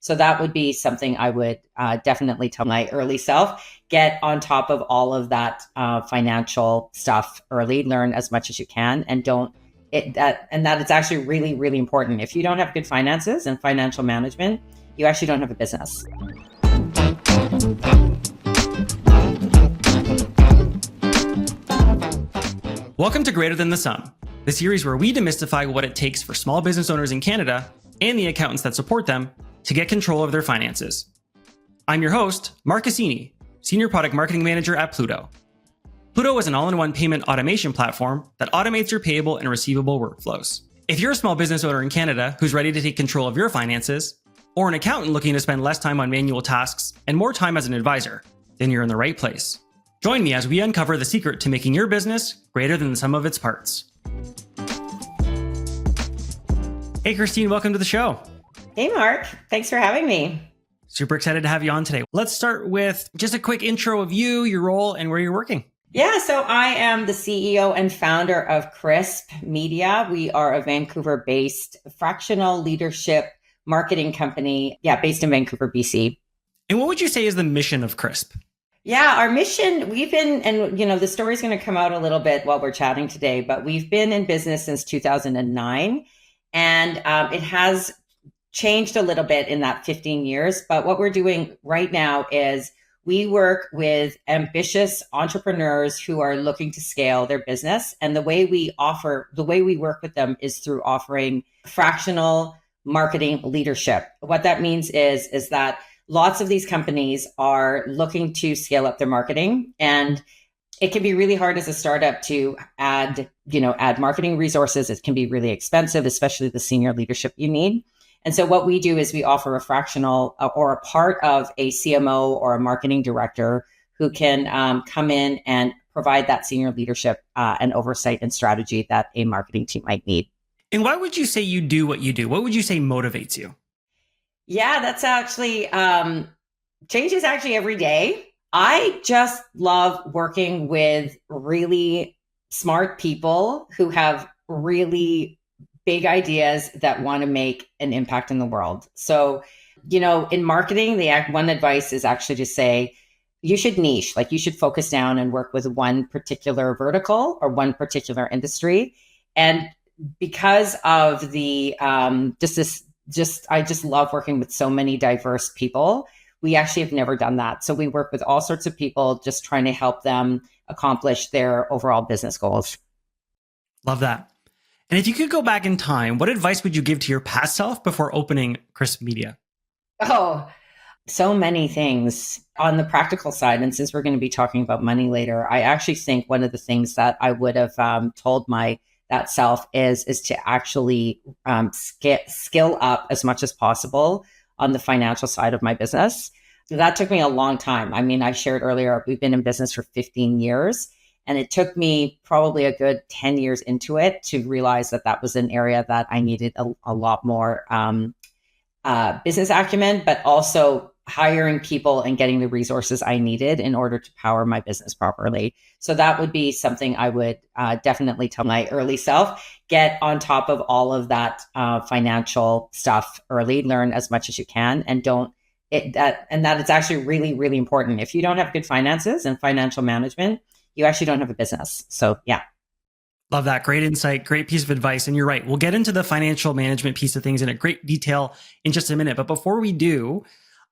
So that would be something I would definitely tell my early self. Get on top of all of that financial stuff early. Learn as much as you can, and that it's actually really, really important. If you don't have good finances and financial management, you actually don't have a business. Welcome to Greater Than the Sum, the series where we demystify what it takes for small business owners in Canada and the accountants that support them to get control of their finances. I'm your host, Mark Assini, Senior Product Marketing Manager at Plooto. Plooto is an all-in-one payment automation platform that automates your payable and receivable workflows. If you're a small business owner in Canada who's ready to take control of your finances, or an accountant looking to spend less time on manual tasks and more time as an advisor, then you're in the right place. Join me as we uncover the secret to making your business greater than the sum of its parts. Hey, Christine, welcome to the show. Hey, Mark. Thanks for having me. Super excited to have you on today. Let's start with just a quick intro of you, your role, and where you're working. Yeah, so I am the CEO and founder of Crisp Media. We are a Vancouver-based fractional leadership marketing company, based in Vancouver, BC. And what would you say is the mission of Crisp? Yeah, our mission, the story's going to come out a little bit while we're chatting today, but we've been in business since 2009, and it has changed a little bit in that 15 years. But what we're doing right now is we work with ambitious entrepreneurs who are looking to scale their business. And the way we work with them is through offering fractional marketing leadership. What that means is that lots of these companies are looking to scale up their marketing, and it can be really hard as a startup to add marketing resources. It can be really expensive, especially the senior leadership you need. And so what we do is we offer a fractional or a part of a CMO or a marketing director who can come in and provide that senior leadership and oversight and strategy that a marketing team might need. And why would you say you do what you do? What would you say motivates you? Yeah, that's actually changes actually every day. I just love working with really smart people who have really big ideas that want to make an impact in the world. So, in marketing, the one advice is actually to say you should niche, like you should focus down and work with one particular vertical or one particular industry. And because of the I just love working with so many diverse people. We actually have never done that. So we work with all sorts of people, just trying to help them accomplish their overall business goals. Love that. And if you could go back in time, what advice would you give to your past self before opening Crisp Media? Oh, so many things on the practical side. And since we're going to be talking about money later, I actually think one of the things that I would have told that self is to actually skill up as much as possible on the financial side of my business. That took me a long time. I mean, I shared earlier, we've been in business for 15 years, and it took me probably a good 10 years into it to realize that was an area that I needed a lot more business acumen, but also hiring people and getting the resources I needed in order to power my business properly. So that would be something I would definitely tell my early self. Get on top of all of that financial stuff early. Learn as much as you can, and that it's actually really, really important. If you don't have good finances and financial management, you actually don't have a business. So yeah. Love that. Great insight. Great piece of advice. And you're right. We'll get into the financial management piece of things in a great detail in just a minute. But before we do,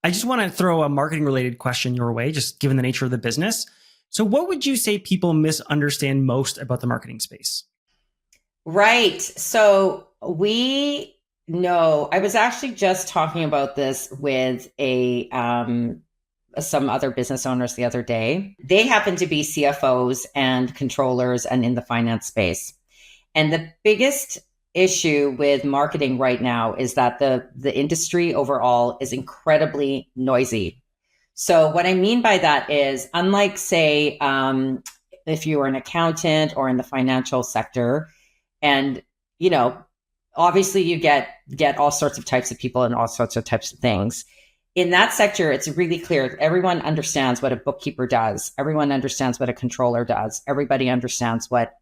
I just want to throw a marketing related question your way, just given the nature of the business. So what would you say people misunderstand most about the marketing space? Right. So I was actually just talking about this with some other business owners the other day. They happen to be CFOs and controllers and in the finance space. And the biggest issue with marketing right now is that the industry overall is incredibly noisy. So what I mean by that is, unlike, say, if you were an accountant or in the financial sector, and obviously you get all sorts of types of people and all sorts of types of things. In that sector, it's really clear. Everyone understands what a bookkeeper does. Everyone understands what a controller does. Everybody understands what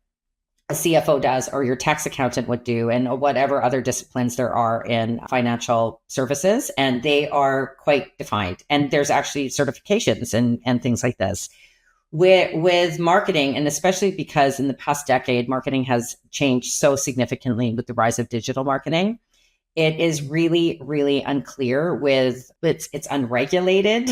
a CFO does or your tax accountant would do, and whatever other disciplines there are in financial services. And they are quite defined. And there's actually certifications and things like this. With marketing, and especially because in the past decade, marketing has changed so significantly with the rise of digital marketing. It is really, really unclear it's unregulated.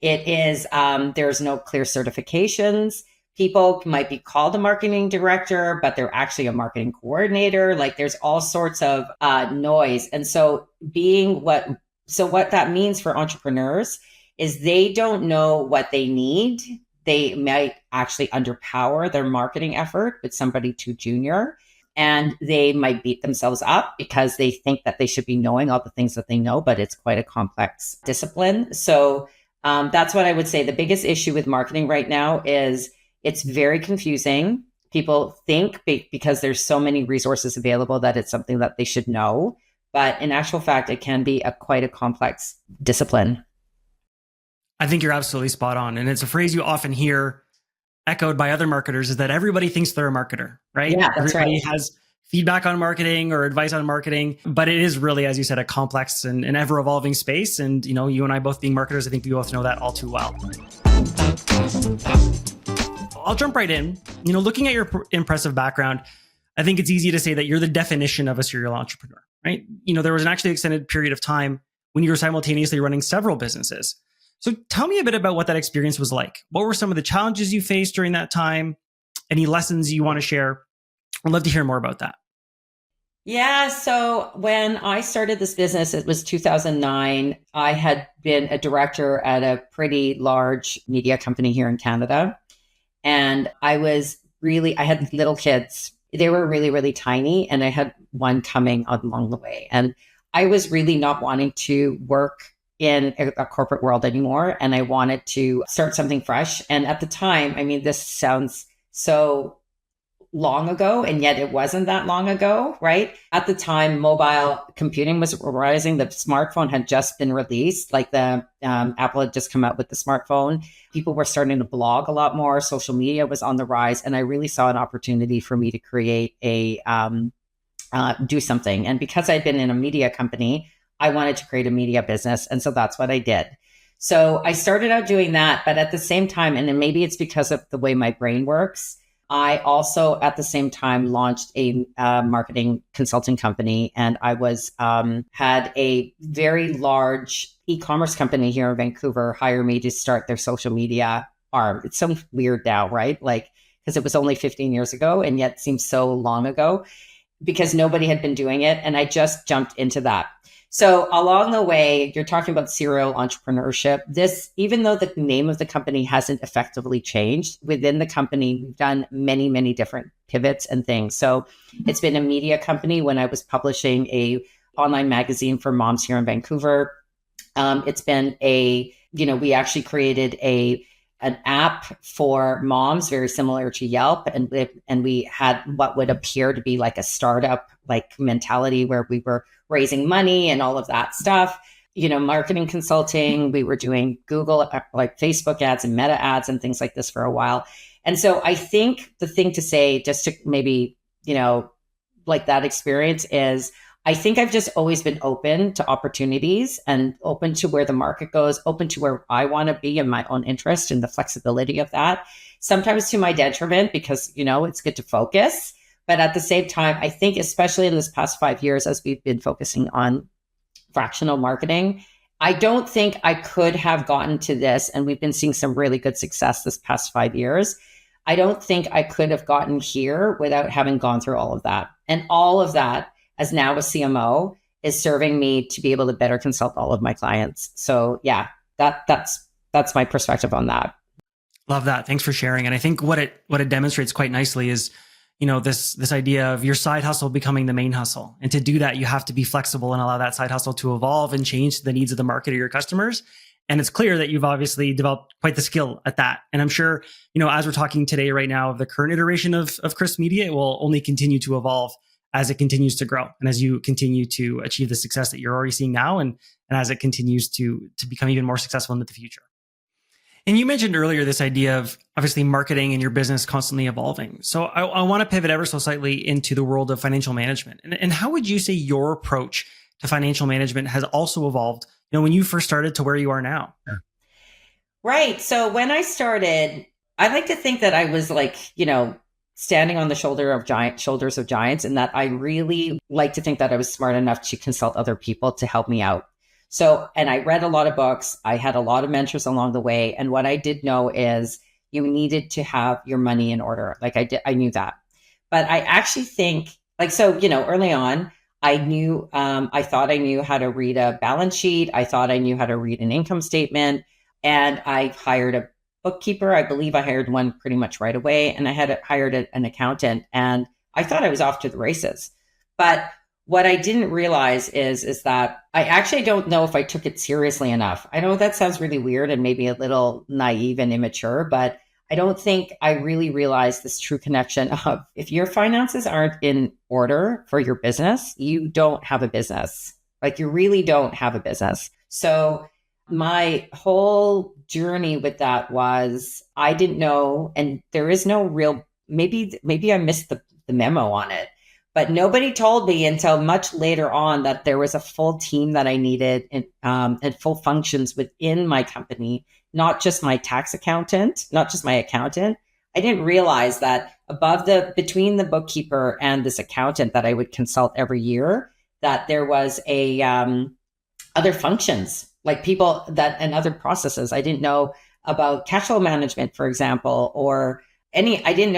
It is, there's no clear certifications. People might be called a marketing director, but they're actually a marketing coordinator. Like there's all sorts of noise. And so what that means for entrepreneurs is they don't know what they need. They might actually underpower their marketing effort with somebody too junior. And they might beat themselves up because they think that they should be knowing all the things that they know, but it's quite a complex discipline. So that's what I would say. The biggest issue with marketing right now is it's very confusing. People think because there's so many resources available that it's something that they should know. But in actual fact, it can be quite a complex discipline. I think you're absolutely spot on. And it's a phrase you often hear echoed by other marketers, is that everybody thinks they're a marketer, right? Yeah, that's everybody right. has feedback on marketing or advice on marketing, but it is really, as you said, a complex and an ever evolving space. And, you and I both being marketers, I think we both know that all too well. I'll jump right in. Looking at your impressive background, I think it's easy to say that you're the definition of a serial entrepreneur, right? There was an actually extended period of time when you were simultaneously running several businesses. So tell me a bit about what that experience was like. What were some of the challenges you faced during that time? Any lessons you want to share? I'd love to hear more about that. Yeah. So when I started this business, it was 2009. I had been a director at a pretty large media company here in Canada. And I had little kids. They were really, really tiny. And I had one coming along the way. And I was really not wanting to work in a corporate world anymore. And I wanted to start something fresh. And at the time, this sounds so long ago, and yet it wasn't that long ago, right? At the time, mobile computing was rising. The smartphone had just been released, like Apple had just come out with the smartphone. People were starting to blog a lot more. Social media was on the rise. And I really saw an opportunity for me to create do something. And because I'd been in a media company, I wanted to create a media business. And so that's what I did. So I started out doing that. But at the same time, and then maybe it's because of the way my brain works, I also at the same time launched a marketing consulting company. And I had a very large e-commerce company here in Vancouver hire me to start their social media arm. It's so weird now, right? Like, because it was only 15 years ago and yet seems so long ago because nobody had been doing it. And I just jumped into that. So along the way, you're talking about serial entrepreneurship. Even though the name of the company hasn't effectively changed, within the company, we've done many, many different pivots and things. So it's been a media company when I was publishing a online magazine for moms here in Vancouver. It's been we actually created an app for moms, very similar to Yelp. And we had what would appear to be like a startup like mentality where we were raising money and all of that stuff. Marketing consulting, we were doing Google, like Facebook ads and meta ads and things like this for a while. And so I think the thing to say, just to maybe, like that experience is, I think I've just always been open to opportunities and open to where the market goes, open to where I want to be and my own interest and the flexibility of that. Sometimes to my detriment because, it's good to focus. But at the same time, I think especially in this past 5 years, as we've been focusing on fractional marketing, I don't think I could have gotten to this. And we've been seeing some really good success this past 5 years. I don't think I could have gotten here without having gone through all of that. And all of that, as now a CMO, is serving me to be able to better consult all of my clients. So yeah, that's my perspective on that. Love that. Thanks for sharing. And I think what it demonstrates quite nicely is, this idea of your side hustle becoming the main hustle. And to do that, you have to be flexible and allow that side hustle to evolve and change to the needs of the market or your customers. And it's clear that you've obviously developed quite the skill at that. And I'm sure, as we're talking today right now of the current iteration of Chris Media, it will only continue to evolve as it continues to grow and as you continue to achieve the success that you're already seeing now and as it continues to become even more successful into the future. And you mentioned earlier this idea of obviously marketing and your business constantly evolving. So I want to pivot ever so slightly into the world of financial management. And how would you say your approach to financial management has also evolved, when you first started to where you are now? Right. So when I started, I like to think that I was like, standing on the shoulders of giants, and that I really like to think that I was smart enough to consult other people to help me out. So, and I read a lot of books. I had a lot of mentors along the way. And what I did know is you needed to have your money in order. Like I knew that. But I actually think early on, I thought I knew how to read a balance sheet. I thought I knew how to read an income statement. And I hired a bookkeeper. I believe I hired one pretty much right away. And I had hired an accountant, and I thought I was off to the races. But what I didn't realize is that I actually don't know if I took it seriously enough. I know that sounds really weird and maybe a little naive and immature, but I don't think I really realized this true connection of if your finances aren't in order for your business, you don't have a business. Like you really don't have a business. So my whole journey with that was I didn't know, and there is no real, maybe I missed the memo on it, but nobody told me until much later on that there was a full team that I needed and full functions within my company, not just my tax accountant, not just my accountant. I didn't realize that between the bookkeeper and this accountant that I would consult every year, that there was other functions like people and other processes. I didn't know about cash flow management, for example, or I didn't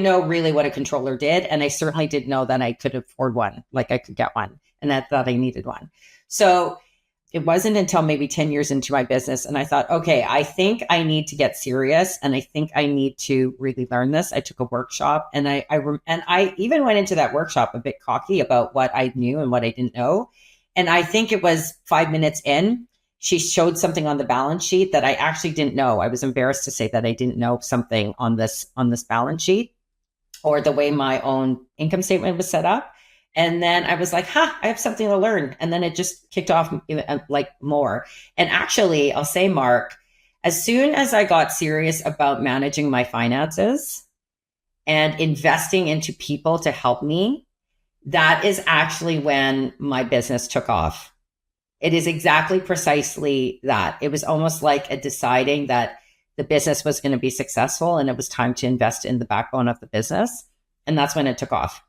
know really what a controller did. And I certainly didn't know that I could afford one, like I could get one, and I thought I needed one. So it wasn't until maybe 10 years into my business. And I thought, okay, I think I need to get serious. And I think I need to really learn this. I took a workshop, and I even went into that workshop a bit cocky about what I knew and what I didn't know. And I think it was 5 minutes in, she showed something on the balance sheet that I actually didn't know. I was embarrassed to say that I didn't know something on this balance sheet, or the way my own income statement was set up. And then I was like, I have something to learn. And then it just kicked off like more. And actually, I'll say, Mark, as soon as I got serious about managing my finances and investing into people to help me, that is actually when my business took off. It is exactly precisely that. It was almost like a deciding that the business was going to be successful and it was time to invest in the backbone of the business. And that's when it took off.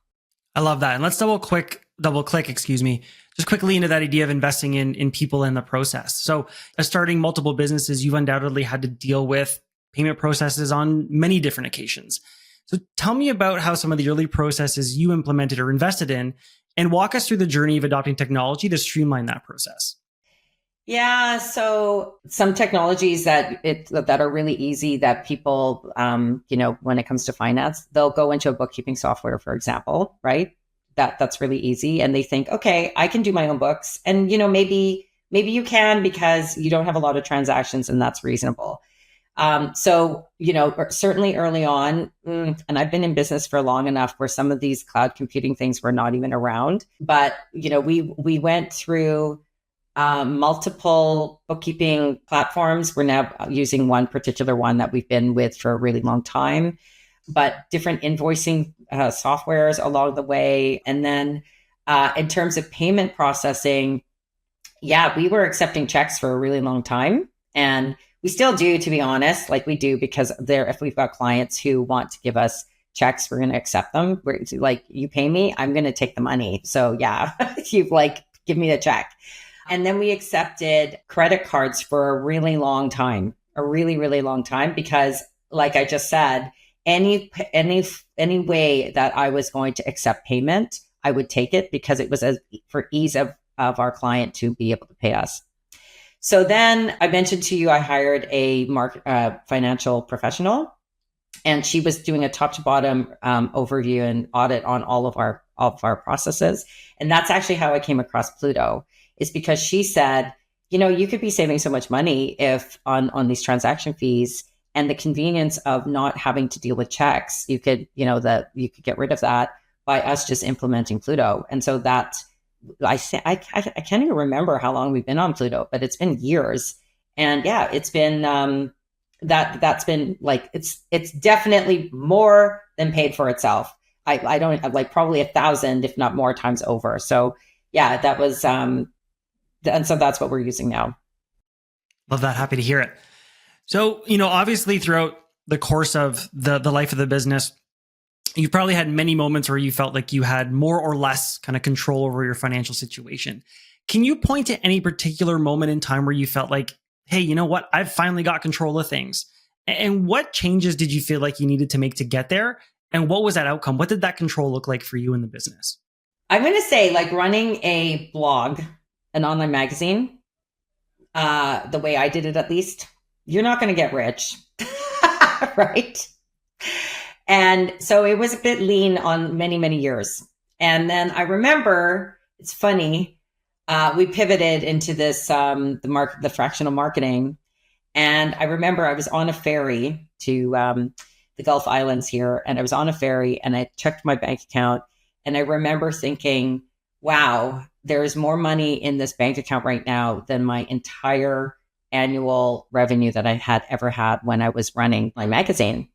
I love that. And let's double click, just quickly into that idea of investing in people in the process. So starting multiple businesses, you've undoubtedly had to deal with payment processes on many different occasions. So tell me about how some of the early processes you implemented or invested in, and walk us through the journey of adopting technology to streamline that process. Yeah. So some technologies that are really easy that people, when it comes to finance, they'll go into a bookkeeping software, for example, right? That's really easy. And they think, okay, I can do my own books. And, maybe you can because you don't have a lot of transactions, and that's reasonable. Certainly early on, and I've been in business for long enough where some of these cloud computing things were not even around, but, we went through multiple bookkeeping platforms. We're now using one particular one that we've been with for a really long time, but different invoicing softwares along the way. And then in terms of payment processing, we were accepting checks for a really long time. And we still do, to be honest, like we do, because if we've got clients who want to give us checks, we're going to accept them. We're like, you pay me, I'm going to take the money. So you give me the check. And then we accepted credit cards for a really long time, really long time, because like I just said, any way that I was going to accept payment, I would take it, because it was for ease of our client to be able to pay us. So then I mentioned to you, I hired a financial professional, and she was doing a top to bottom overview and audit on all of our processes. And that's actually how I came across Plooto, is because she said, you could be saving so much money if on these transaction fees and the convenience of not having to deal with checks. You could, you could get rid of that by us just implementing Plooto. And so I can't even remember how long we've been on Plooto, but it's been years. And it's been that's been like, it's definitely more than paid for itself. I don't like probably 1,000, if not more times over. So yeah, that was, and so that's what we're using now. Love that. Happy to hear it. So, obviously throughout the course of the life of the business, you've probably had many moments where you felt like you had more or less kind of control over your financial situation. Can you point to any particular moment in time where you felt like, hey, you know what? I've finally got control of things. And what changes did you feel like you needed to make to get there? And what was that outcome? What did that control look like for you in the business? I'm going to say, like, running a blog, an online magazine, the way I did it, at least, you're not going to get rich, right? And so it was a bit lean on many, many years. And then I remember, it's funny, we pivoted into this, the fractional marketing. And I remember I was on a ferry to the Gulf Islands here, and I was on a ferry and I checked my bank account. And I remember thinking, wow, there's more money in this bank account right now than my entire annual revenue that I had ever had when I was running my magazine.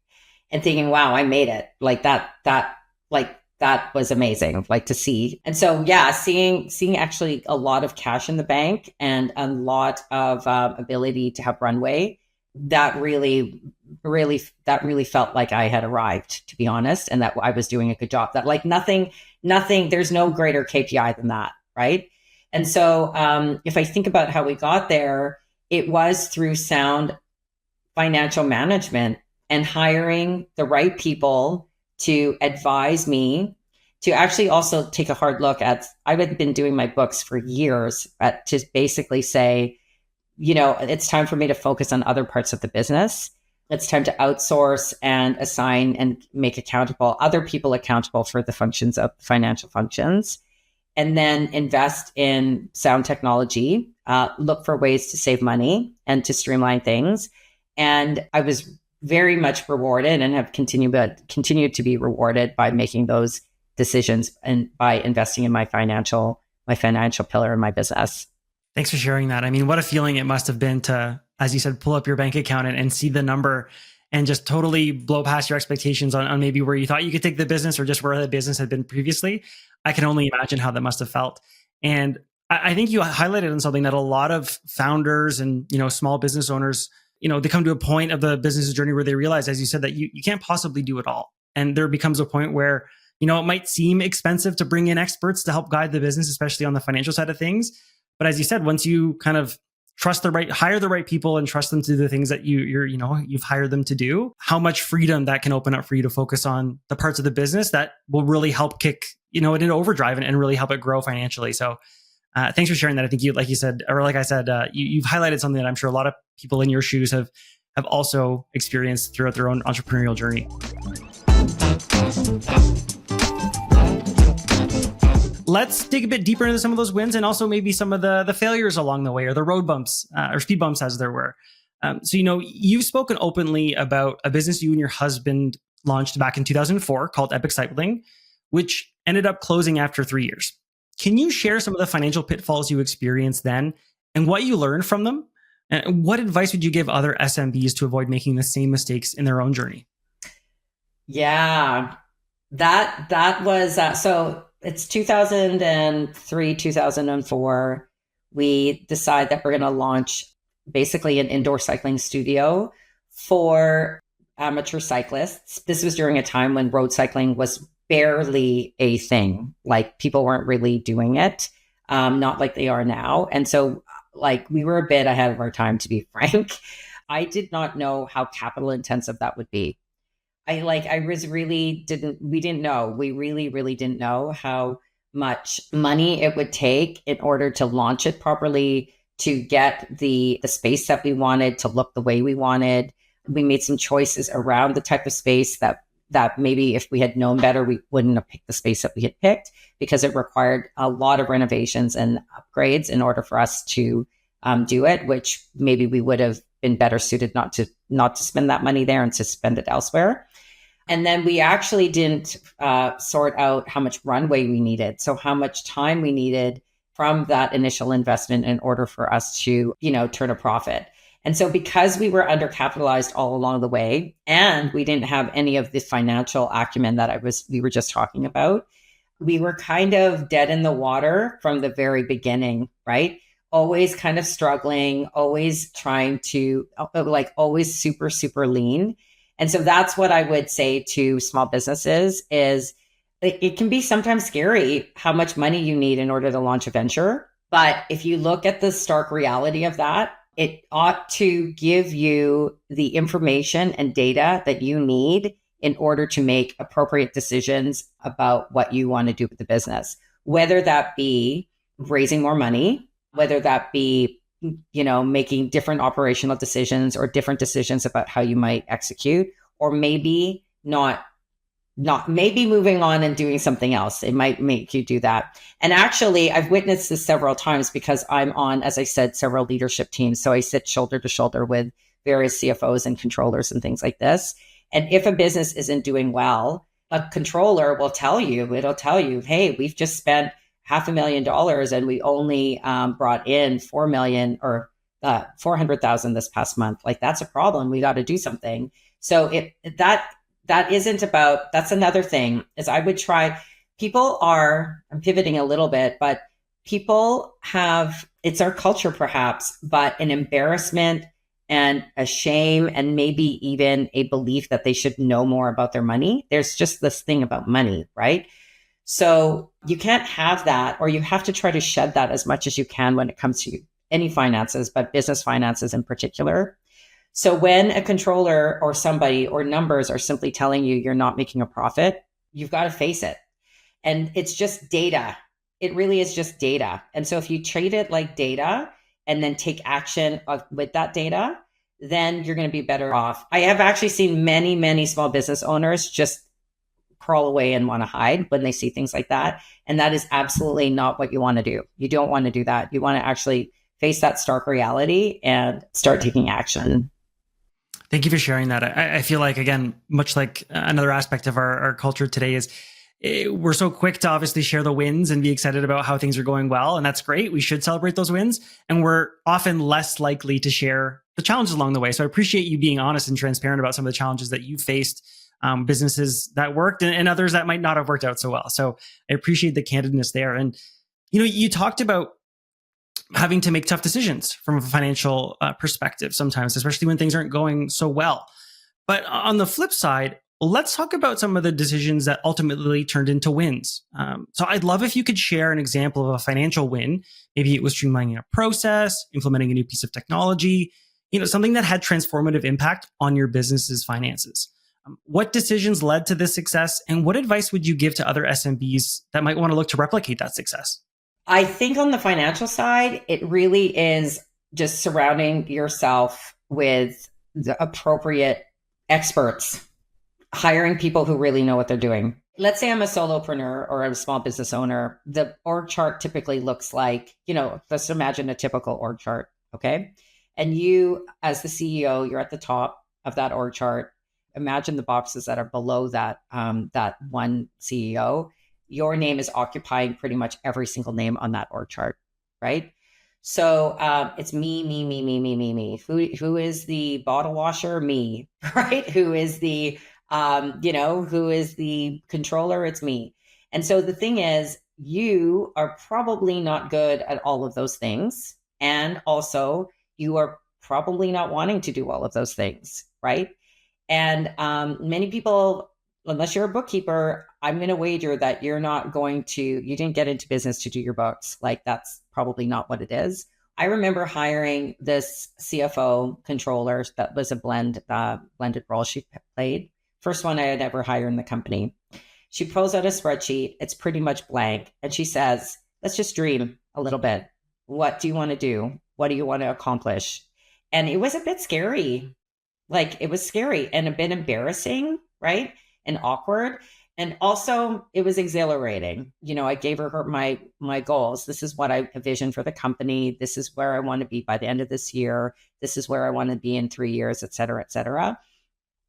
And thinking, wow, I made it. Like that was amazing, like, to see. And so, yeah, seeing actually a lot of cash in the bank and a lot of ability to have runway, that really felt like I had arrived, to be honest, and that I was doing a good job. That, like, nothing, there's no greater KPI than that, right? And so, if I think about how we got there, it was through sound financial management and hiring the right people to advise me, to actually also take a hard look at, I've been doing my books for years, at to basically say, it's time for me to focus on other parts of the business. It's time to outsource and assign and make other people accountable for the functions of financial functions, and then invest in sound technology, look for ways to save money and to streamline things. And I was very much rewarded, and have continued to be rewarded by making those decisions and by investing in my financial pillar in my business. Thanks for sharing that. I mean, what a feeling it must have been to, as you said, pull up your bank account and see the number and just totally blow past your expectations on maybe where you thought you could take the business, or just where the business had been previously. I can only imagine how that must have felt. And I think you highlighted on something that a lot of founders and, small business owners, they come to a point of the business journey where they realize, as you said, that you can't possibly do it all. And there becomes a point where, it might seem expensive to bring in experts to help guide the business, especially on the financial side of things. But as you said, once you kind of hire the right people and trust them to do the things that you've hired them to do, how much freedom that can open up for you to focus on the parts of the business that will really help kick, it into overdrive and really help it grow financially. So thanks for sharing that. I think like I said, you've highlighted something that I'm sure a lot of people in your shoes have also experienced throughout their own entrepreneurial journey. Let's dig a bit deeper into some of those wins, and also maybe some of the failures along the way, or the road bumps or speed bumps, as there were. So, you've spoken openly about a business you and your husband launched back in 2004 called Epic Cycling, which ended up closing after 3 years. Can you share some of the financial pitfalls you experienced then and what you learned from them? And what advice would you give other SMBs to avoid making the same mistakes in their own journey? Yeah, that was so. It's 2003, 2004. We decide that we're going to launch basically an indoor cycling studio for amateur cyclists. This was during a time when road cycling was barely a thing. Like, people weren't really doing it, not like they are now. And so, like, we were a bit ahead of our time, to be frank. I did not know how capital intensive that would be. We didn't know. We really didn't know how much money it would take in order to launch it properly, to get the space that we wanted to look the way we wanted. We made some choices around the type of space that maybe if we had known better, we wouldn't have picked the space that we had picked, because it required a lot of renovations and upgrades in order for us to do it, which maybe we would have been better suited not to spend that money there and to spend it elsewhere. And then we actually didn't sort out how much runway we needed. So how much time we needed from that initial investment in order for us to, turn a profit. And so because we were undercapitalized all along the way, and we didn't have any of the financial acumen that we were just talking about, we were kind of dead in the water from the very beginning, right? Always kind of struggling, always trying to, like, always super, super lean. And so that's what I would say to small businesses is it can be sometimes scary how much money you need in order to launch a venture. But if you look at the stark reality of that, it ought to give you the information and data that you need in order to make appropriate decisions about what you want to do with the business, whether that be raising more money, whether that be, making different operational decisions or different decisions about how you might execute, or maybe not maybe moving on and doing something else. It might make you do that. And actually, I've witnessed this several times because I'm on, as I said, several leadership teams. So I sit shoulder to shoulder with various CFOs and controllers and things like this. And if a business isn't doing well, a controller will tell you, hey, we've just spent $500,000 and we only brought in 4 million or 400,000 this past month. Like, that's a problem. We got to do something. So that's another thing is I would try, I'm pivoting a little bit, but people have, it's our culture perhaps, but an embarrassment and a shame and maybe even a belief that they should know more about their money. There's just this thing about money, right? So you can't have that, or you have to try to shed that as much as you can when it comes to any finances, but business finances in particular. So when a controller or somebody or numbers are simply telling you you're not making a profit, you've got to face it. And it's just data. It really is just data. And so if you treat it like data and then take action with that data, then you're going to be better off. I have actually seen many, many small business owners just crawl away and want to hide when they see things like that. And that is absolutely not what you want to do. You don't want to do that. You want to actually face that stark reality and start taking action. Thank you for sharing that. I feel like, again, much like another aspect of our culture today is we're so quick to obviously share the wins and be excited about how things are going well. And that's great. We should celebrate those wins. And we're often less likely to share the challenges along the way. So I appreciate you being honest and transparent about some of the challenges that you faced, businesses that worked and others that might not have worked out so well. So I appreciate the candidness there. And, you talked about having to make tough decisions from a financial perspective sometimes, especially when things aren't going so well. But on the flip side, let's talk about some of the decisions that ultimately turned into wins. So I'd love if you could share an example of a financial win. Maybe it was streamlining a process, implementing a new piece of technology, something that had transformative impact on your business's finances. What decisions led to this success, and what advice would you give to other SMBs that might want to look to replicate that success? I think on the financial side, it really is just surrounding yourself with the appropriate experts, hiring people who really know what they're doing. Let's say I'm a solopreneur or a small business owner. The org chart typically looks like, let's imagine a typical org chart. Okay. And you, as the CEO, you're at the top of that org chart. Imagine the boxes that are below that, that one CEO. Your name is occupying pretty much every single name on that org chart, right? So it's me. Who is the bottle washer? Me, right? Who is the, who is the controller? It's me. And so the thing is, you are probably not good at all of those things. And also, you are probably not wanting to do all of those things, right? And many people, unless you're a bookkeeper, I'm going to wager that you didn't get into business to do your books. Like, that's probably not what it is. I remember hiring this CFO controller that was a blended role she played. First one I had ever hired in the company. She pulls out a spreadsheet. It's pretty much blank. And she says, let's just dream a little bit. What do you want to do? What do you want to accomplish? And it was a bit scary. Like, it was scary and a bit embarrassing, right? And awkward. And also it was exhilarating. I gave her my goals. This is what I envision for the company. This is where I want to be by the end of this year. This is where I want to be in 3 years, et cetera, et cetera.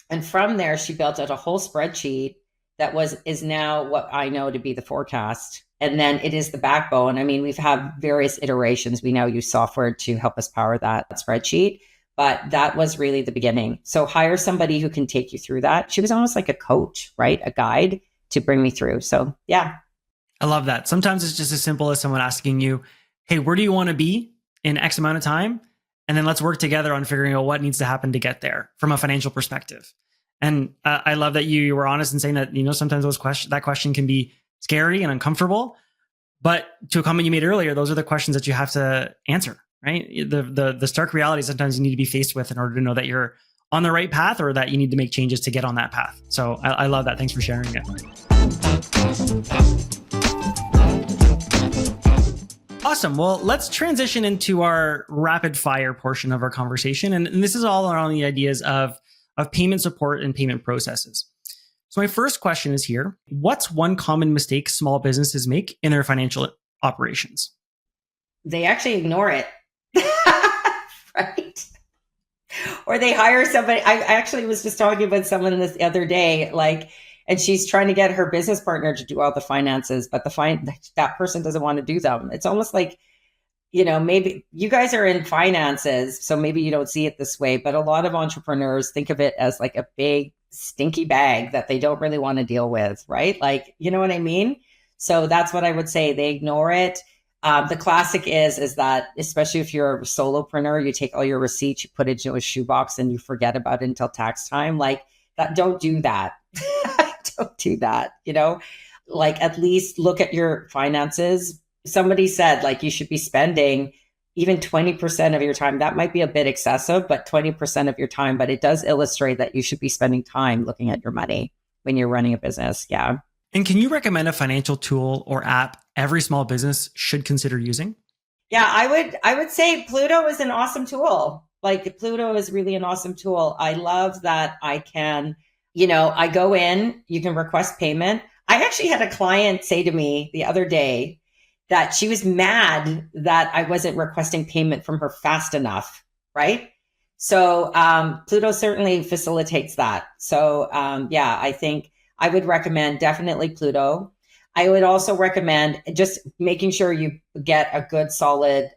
And from there, she built out a whole spreadsheet that is now what I know to be the forecast. And then it is the backbone. I mean, we've had various iterations. We now use software to help us power that spreadsheet. But that was really the beginning. So hire somebody who can take you through that. She was almost like a coach, right? A guide to bring me through. So yeah. I love that. Sometimes it's just as simple as someone asking you, hey, where do you want to be in X amount of time? And then let's work together on figuring out what needs to happen to get there from a financial perspective. And I love that you were honest in saying that, sometimes that question can be scary and uncomfortable. But to a comment you made earlier, those are the questions that you have to answer, right? The stark reality sometimes you need to be faced with in order to know that you're on the right path or that you need to make changes to get on that path. So I love that. Thanks for sharing it. Awesome. Well, let's transition into our rapid fire portion of our conversation. And this is all around the ideas of payment support and payment processes. So my first question is here. What's one common mistake small businesses make in their financial operations? They actually ignore it, right? Or they hire somebody. I actually was just talking with someone this other day, and she's trying to get her business partner to do all the finances, but that person doesn't want to do them. It's almost like, maybe you guys are in finances, so maybe you don't see it this way, but a lot of entrepreneurs think of it as like a big stinky bag that they don't really want to deal with, right? Like, you know what I mean? So that's what I would say. They ignore it. The classic is that, especially if you're a solopreneur, you take all your receipts, you put it into a shoebox and you forget about it until tax time. Like that, don't do that. Don't do that. At least look at your finances. Somebody said you should be spending even 20% of your time. That might be a bit excessive, but 20% of your time, but it does illustrate that you should be spending time looking at your money when you're running a business. Yeah. And can you recommend a financial tool or app every small business should consider using? Yeah, I would say Plooto is an awesome tool. Plooto is really an awesome tool. I love that I can, I go in, you can request payment. I actually had a client say to me the other day that she was mad that I wasn't requesting payment from her fast enough, right? So Plooto certainly facilitates that. So I think I would recommend definitely Plooto. I would also recommend just making sure you get a good, solid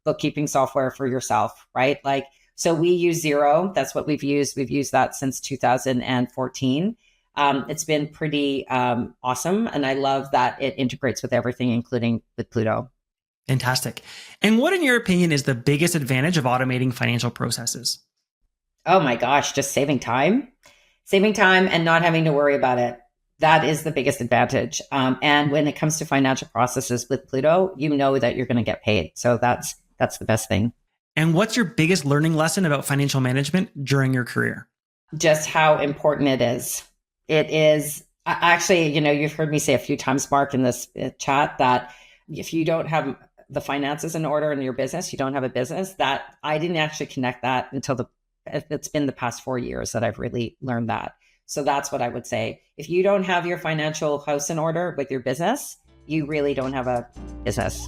bookkeeping software for yourself, right? So we use Xero. That's what we've used. We've used that since 2014. It's been pretty awesome. And I love that it integrates with everything, including with Plooto. Fantastic. And what, in your opinion, is the biggest advantage of automating financial processes? Oh my gosh, just saving time and not having to worry about it. That is the biggest advantage. And when it comes to financial processes with Plooto, you know that you're going to get paid. So that's the best thing. And what's your biggest learning lesson about financial management during your career? Just how important it is. It is actually, you've heard me say a few times, Mark, in this chat, that if you don't have the finances in order in your business, you don't have a business. That I didn't actually connect that until it's been the past 4 years that I've really learned that. So that's what I would say. If you don't have your financial house in order with your business, you really don't have a business.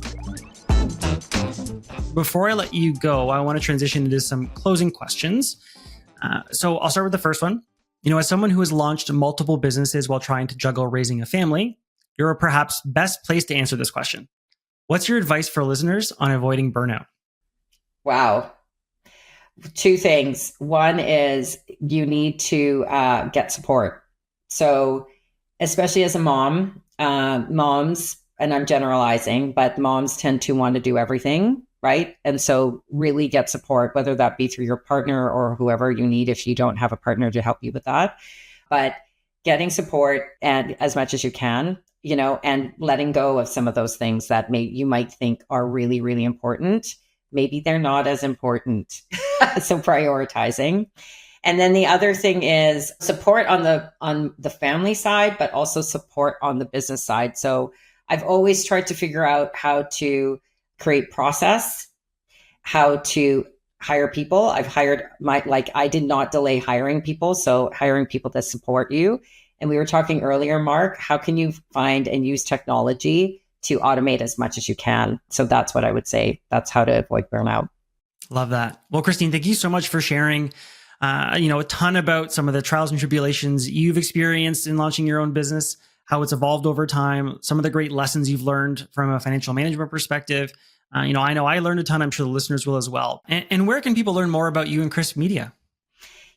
Before I let you go, I want to transition into some closing questions. So I'll start with the first one. As someone who has launched multiple businesses while trying to juggle raising a family, you're perhaps best placed to answer this question. What's your advice for listeners on avoiding burnout? Wow. 2 things. One is you need to get support. So especially as a mom, moms, and I'm generalizing, but moms tend to want to do everything, right? And so really get support, whether that be through your partner or whoever you need if you don't have a partner to help you with that. But getting support and as much as you can, and letting go of some of those things that you might think are really, really important. Maybe they're not as important. So prioritizing. And then the other thing is support on the family side, but also support on the business side. So I've always tried to figure out how to create process, how to hire people. I did not delay hiring people. So hiring people that support you. And we were talking earlier, Mark, how can you find and use technology to automate as much as you can? So that's what I would say. That's how to avoid burnout. Love that. Well, Christine, thank you so much for sharing, a ton about some of the trials and tribulations you've experienced in launching your own business, how it's evolved over time, some of the great lessons you've learned from a financial management perspective. I know I learned a ton. I'm sure the listeners will as well. And where can people learn more about you and Crisp Media?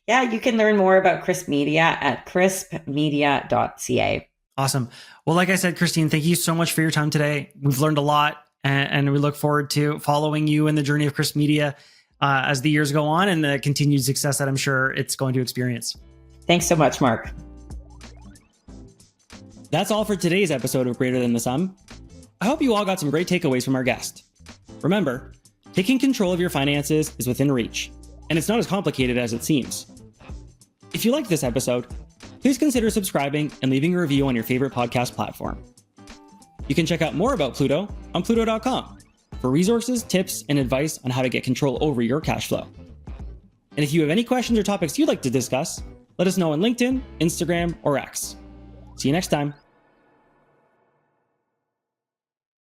Yeah, you can learn more about Crisp Media at crispmedia.ca. Awesome. Well, like I said, Christine, thank you so much for your time today. We've learned a lot, and we look forward to following you in the journey of Crisp Media as the years go on and the continued success that I'm sure it's going to experience. Thanks so much, Mark. That's all for today's episode of Greater Than the Sum. I hope you all got some great takeaways from our guest. Remember, taking control of your finances is within reach, and it's not as complicated as it seems. If you liked this episode, please consider subscribing and leaving a review on your favorite podcast platform. You can check out more about Plooto on Plooto.com for resources, tips, and advice on how to get control over your cash flow. And if you have any questions or topics you'd like to discuss, let us know on LinkedIn, Instagram, or X. See you next time.